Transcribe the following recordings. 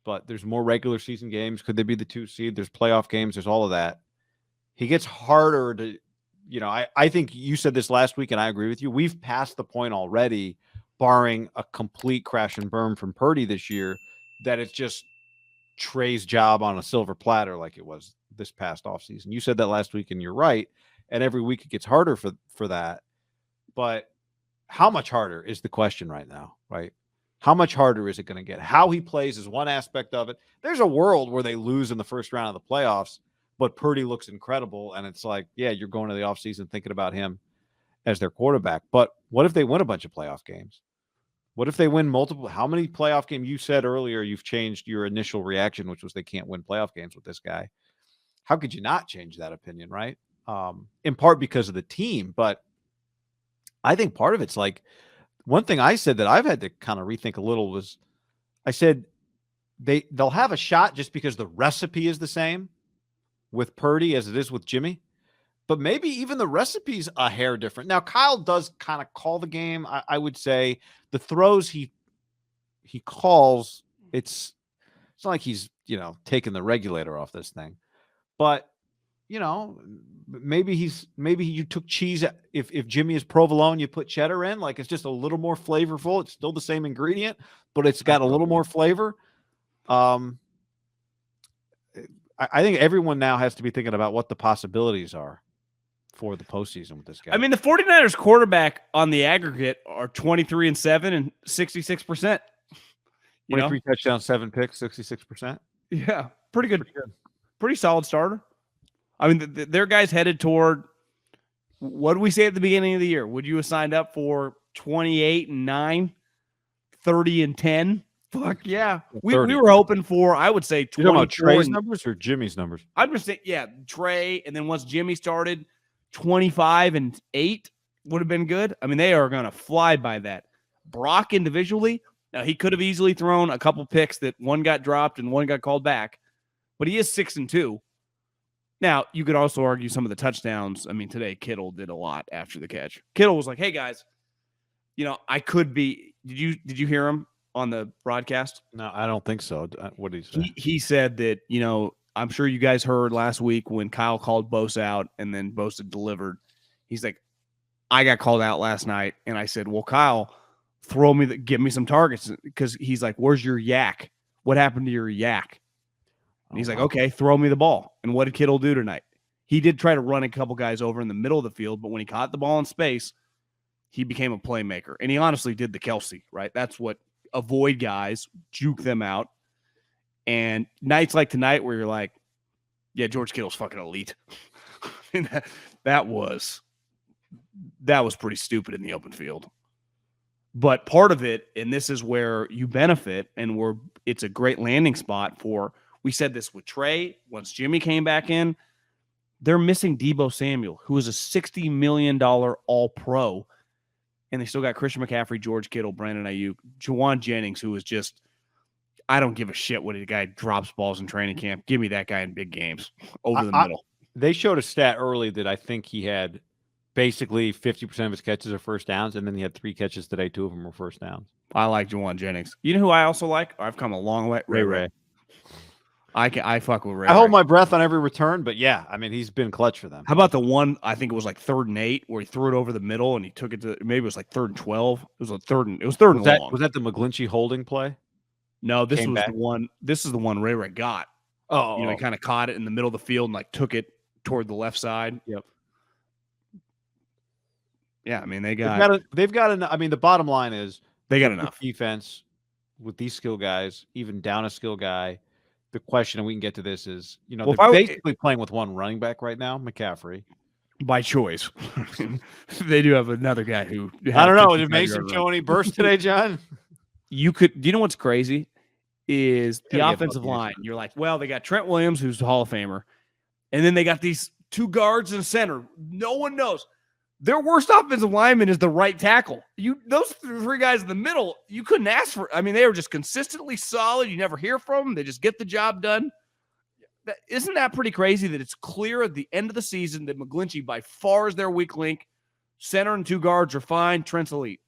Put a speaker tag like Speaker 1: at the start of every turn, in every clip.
Speaker 1: but there's more regular season games. Could they be the 2 seed? There's playoff games. There's all of that. He gets harder to, I think you said this last week, and I agree with you. We've passed the point already, barring a complete crash and burn from Purdy this year, that it's just Trey's job on a silver platter like it was this past offseason. You said that last week, and you're right. And every week it gets harder for that. But how much harder is the question right now, right? How much harder is it going to get? How he plays is one aspect of it. There's a world where they lose in the first round of the playoffs, but Purdy looks incredible. And it's like, yeah, you're going to the offseason thinking about him as their quarterback. But what if they win a bunch of playoff games? What if they win multiple? How many playoff games? You said earlier you've changed your initial reaction, which was they can't win playoff games with this guy. How could you not change that opinion, right? In part because of the team, but I think part of it's like one thing I said that I've had to kind of rethink a little was I said they'll have a shot just because the recipe is the same with Purdy as it is with Jimmy. But maybe even the recipe's a hair different. Now, Kyle does kind of call the game. I would say the throws he calls, it's not like he's, taking the regulator off this thing. But, maybe you took cheese. If Jimmy is provolone, you put cheddar in. Like, it's just a little more flavorful. It's still the same ingredient, but it's got a little more flavor. I think everyone now has to be thinking about what the possibilities are for the postseason with this guy.
Speaker 2: I mean, the 49ers quarterback on the aggregate are 23-7 and 66%.
Speaker 1: 23 touchdowns, 7 picks, 66%.
Speaker 2: Yeah, pretty good. Pretty solid starter. I mean, their guys headed toward, what did we say at the beginning of the year? Would you have signed up for 28-9, 30-10? Fuck yeah. We were hoping for, I would say, 20.
Speaker 1: You talking about Trey's numbers or Jimmy's numbers?
Speaker 2: I'm just saying, yeah, Trey, and then once Jimmy started, 25-8 would have been good. I mean, they are going to fly by that. Brock individually, now he could have easily thrown a couple picks that one got dropped and one got called back, but he is 6-2. Now, you could also argue some of the touchdowns. I mean, today Kittle did a lot after the catch. Kittle was like, hey, guys, I could be – did you hear him on the broadcast?
Speaker 1: No, I don't think so. What did he say?
Speaker 2: He said that, I'm sure you guys heard last week when Kyle called Bosa out and then Bosa delivered. He's like, I got called out last night. And I said, well, Kyle, give me some targets. Because he's like, where's your yak? What happened to your yak? And he's like, okay, throw me the ball. And what did Kittle do tonight? He did try to run a couple guys over in the middle of the field, but when he caught the ball in space, he became a playmaker. And he honestly did the Kelsey, right? That's what avoid guys, juke them out. And nights like tonight where you're like, yeah, George Kittle's fucking elite. that was pretty stupid in the open field. But part of it, and this is where you benefit, and it's a great landing spot for, we said this with Trey, once Jimmy came back in, they're missing Deebo Samuel, who is a $60 million all-pro, and they still got Christian McCaffrey, George Kittle, Brandon Ayuk, Juwan Jennings, who is just, I don't give a shit what a guy drops balls in training camp. Give me that guy in big games over the middle.
Speaker 1: They showed a stat early that I think he had basically 50% of his catches are first downs, and then he had 3 catches today. 2 of them were first downs.
Speaker 2: I like Juwan Jennings. You know who I also like? I've come a long way. Ray. I fuck with Ray.
Speaker 1: I hold my breath on every return, but yeah, I mean, he's been clutch for them.
Speaker 2: How about the one, I think it was like 3rd and 8, where he threw it over the middle and he took it to, maybe it was like 3rd and 12. It was 3rd and long.
Speaker 1: Was that the McGlinchey holding play?
Speaker 2: No, this was the one. This is the one Ray got. He kind of caught it in the middle of the field and like took it toward the left side.
Speaker 1: Yep.
Speaker 2: Yeah, I mean, they've
Speaker 1: got enough. I mean, the bottom line is
Speaker 2: they got enough
Speaker 1: defense with these skill guys, even down a skill guy. The question, and we can get to this, is they're basically playing with one running back right now, McCaffrey,
Speaker 2: by choice. They do have another guy who
Speaker 1: I don't know. Did Mason show any burst today, John?
Speaker 2: Do you know what's crazy is the offensive line. You're like, well, they got Trent Williams, who's the Hall of Famer, and then they got these 2 guards and a center. No one knows. Their worst offensive lineman is the right tackle. Those 3 guys in the middle, you couldn't ask for. I mean, they are just consistently solid. You never hear from them. They just get the job done. Isn't that pretty crazy that it's clear at the end of the season that McGlinchey by far is their weak link? Center and 2 guards are fine. Trent's elite.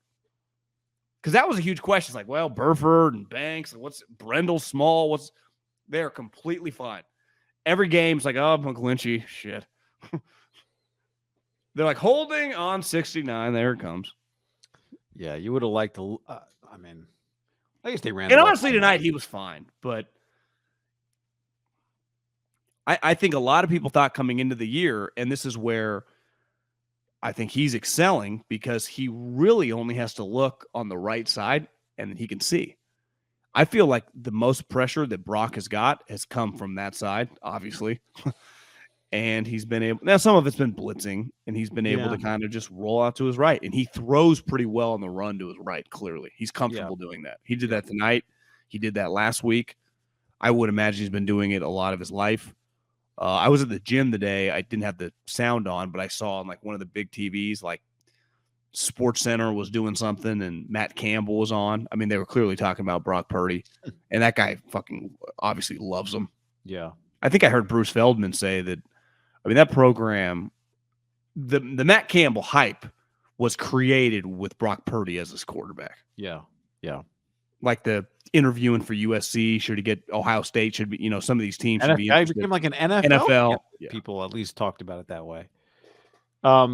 Speaker 2: because that was a huge question. It's like, well, Burford and Banks, what's Brendel Small? They're completely fine. Every game's like, oh, McGlinchey, shit. They're like holding on 69. There it comes.
Speaker 1: Yeah, you would have liked to. I mean, I guess they ran.
Speaker 2: And honestly, tonight he was fine, but I think a lot of people thought coming into the year, and this is where I think he's excelling, because he really only has to look on the right side and he can see. I feel like the most pressure that Brock has got has come from that side, obviously. And he's been able, now some of it's been blitzing, and he's been able to kind of just roll out to his right. And he throws pretty well on the run to his right, clearly. He's comfortable doing that. He did that tonight. He did that last week. I would imagine he's been doing it a lot of his life. I was at the gym today. I didn't have the sound on, but I saw on like one of the big TVs, like Sports Center was doing something, and Matt Campbell was on. I mean, they were clearly talking about Brock Purdy, and that guy fucking obviously loves him.
Speaker 1: Yeah.
Speaker 2: I think I heard Bruce Feldman say that, I mean, that program, the Matt Campbell hype was created with Brock Purdy as his quarterback.
Speaker 1: Yeah. Yeah.
Speaker 2: Like the interviewing for USC, should he get Ohio State, should be, some of these teams should be interested.
Speaker 1: Became like an NFL.
Speaker 2: Yeah.
Speaker 1: People at least talked about it that way. I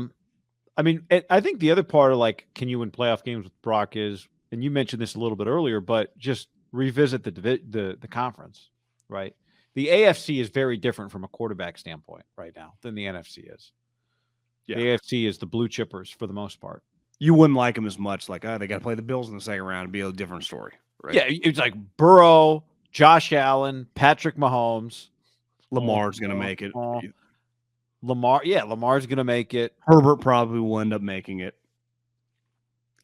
Speaker 1: mean, I think the other part of like, can you win playoff games with Brock is, and you mentioned this a little bit earlier, but just revisit the conference, right? The AFC is very different from a quarterback standpoint right now than the NFC is. Yeah. The AFC is the blue chippers for the most part.
Speaker 2: You wouldn't like them as much. Like, they got to play the Bills in the second round. It'd be a different story. Right?
Speaker 1: Yeah, it's like Burrow, Josh Allen, Patrick Mahomes.
Speaker 2: Lamar's going to make it.
Speaker 1: Lamar's going to make it.
Speaker 2: Herbert probably will end up making it.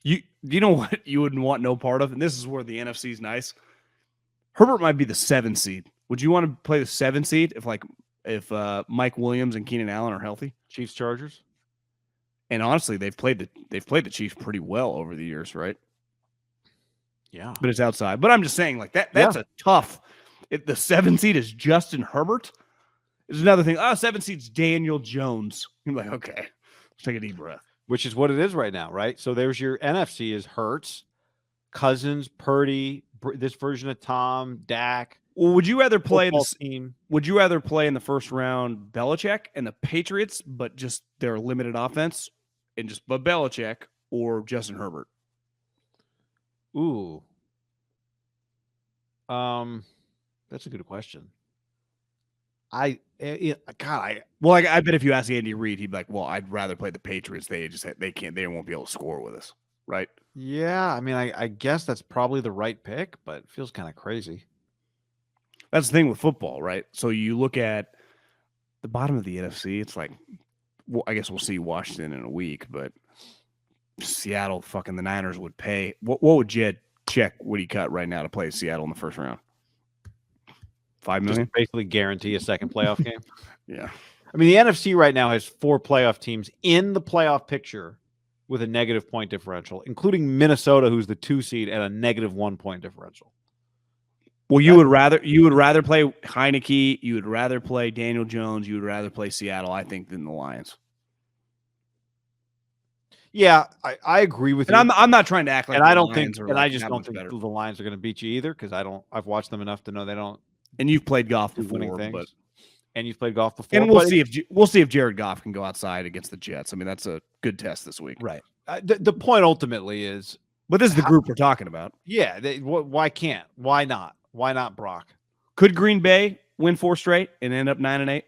Speaker 2: You know what you wouldn't want no part of? And this is where the NFC is nice. Herbert might be the 7 seed. Would you want to play the 7 seed if Mike Williams and Keenan Allen are healthy?
Speaker 1: Chiefs, Chargers?
Speaker 2: And honestly, they've played the Chiefs pretty well over the years, right?
Speaker 1: Yeah.
Speaker 2: But it's outside. But I'm just saying, like, that's a tough. If the 7 seed is Justin Herbert, there's another thing. 7 seed's Daniel Jones. I'm like, okay, let's take a deep breath.
Speaker 1: Which is what it is right now, right? So there's your NFC is Hurts, Cousins, Purdy, this version of Tom, Dak.
Speaker 2: Well, would you rather play
Speaker 1: this team?
Speaker 2: Would you rather play in the first round Belichick and the Patriots, but just their limited offense, and just Belichick, or Justin Herbert?
Speaker 1: Ooh, that's a good question. I bet
Speaker 2: if you ask Andy Reid, he'd be like, "Well, I'd rather play the Patriots. They won't be able to score with us, right?"
Speaker 1: Yeah, I mean, I guess that's probably the right pick, but it feels kind of crazy.
Speaker 2: That's the thing with football, right? So you look at the bottom of the NFC, it's like, well, I guess we'll see Washington in a week, but Seattle, fucking the Niners would pay. What would Jed check would he cut right now to play Seattle in the first round? $5 million?
Speaker 1: Just basically guarantee a second playoff game.
Speaker 2: Yeah.
Speaker 1: I mean, the NFC right now has 4 playoff teams in the playoff picture with a negative point differential, including Minnesota, who's the 2 seed, at a negative 1 point differential.
Speaker 2: Well, you would rather play Heineke, you would rather play Daniel Jones, you would rather play Seattle, I think, than the Lions.
Speaker 1: Yeah, I agree with you.
Speaker 2: And I'm not trying to act like,
Speaker 1: and I don't think, and I just don't think the Lions are going to beat you either, because I've watched them enough to know they don't.
Speaker 2: And you've played golf before,
Speaker 1: and you've played golf before.
Speaker 2: And we'll see if Jared Goff can go outside against the Jets. I mean, that's a good test this week,
Speaker 1: right? The point ultimately is,
Speaker 2: but this is the group we're talking about.
Speaker 1: Yeah, why can't? Why not? Why not Brock?
Speaker 2: Could Green Bay win 4 straight and end up 9-8?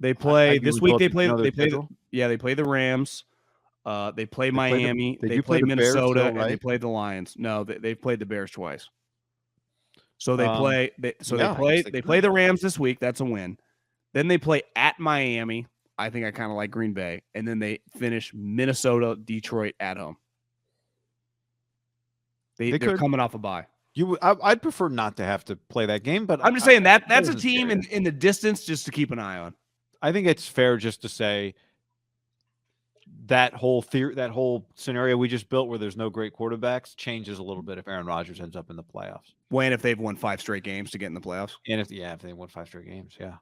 Speaker 2: They play this week. They play the Rams. They play Miami. They play Minnesota, right? And they play the Lions. No, they've played the Bears twice. So they play. They play the Rams this week. That's a win. Then they play at Miami. I think I kind of like Green Bay, and then they finish Minnesota, Detroit at home. They're coming off a bye.
Speaker 1: I'd prefer not to have to play that game, but
Speaker 2: I'm just saying that's a team in the distance just to keep an eye on.
Speaker 1: I think it's fair just to say that whole scenario we just built where there's no great quarterbacks changes a little bit if Aaron Rodgers ends up in the playoffs.
Speaker 2: When if they've won 5 straight games to get in the playoffs,
Speaker 1: and if they won 5 straight games, yeah.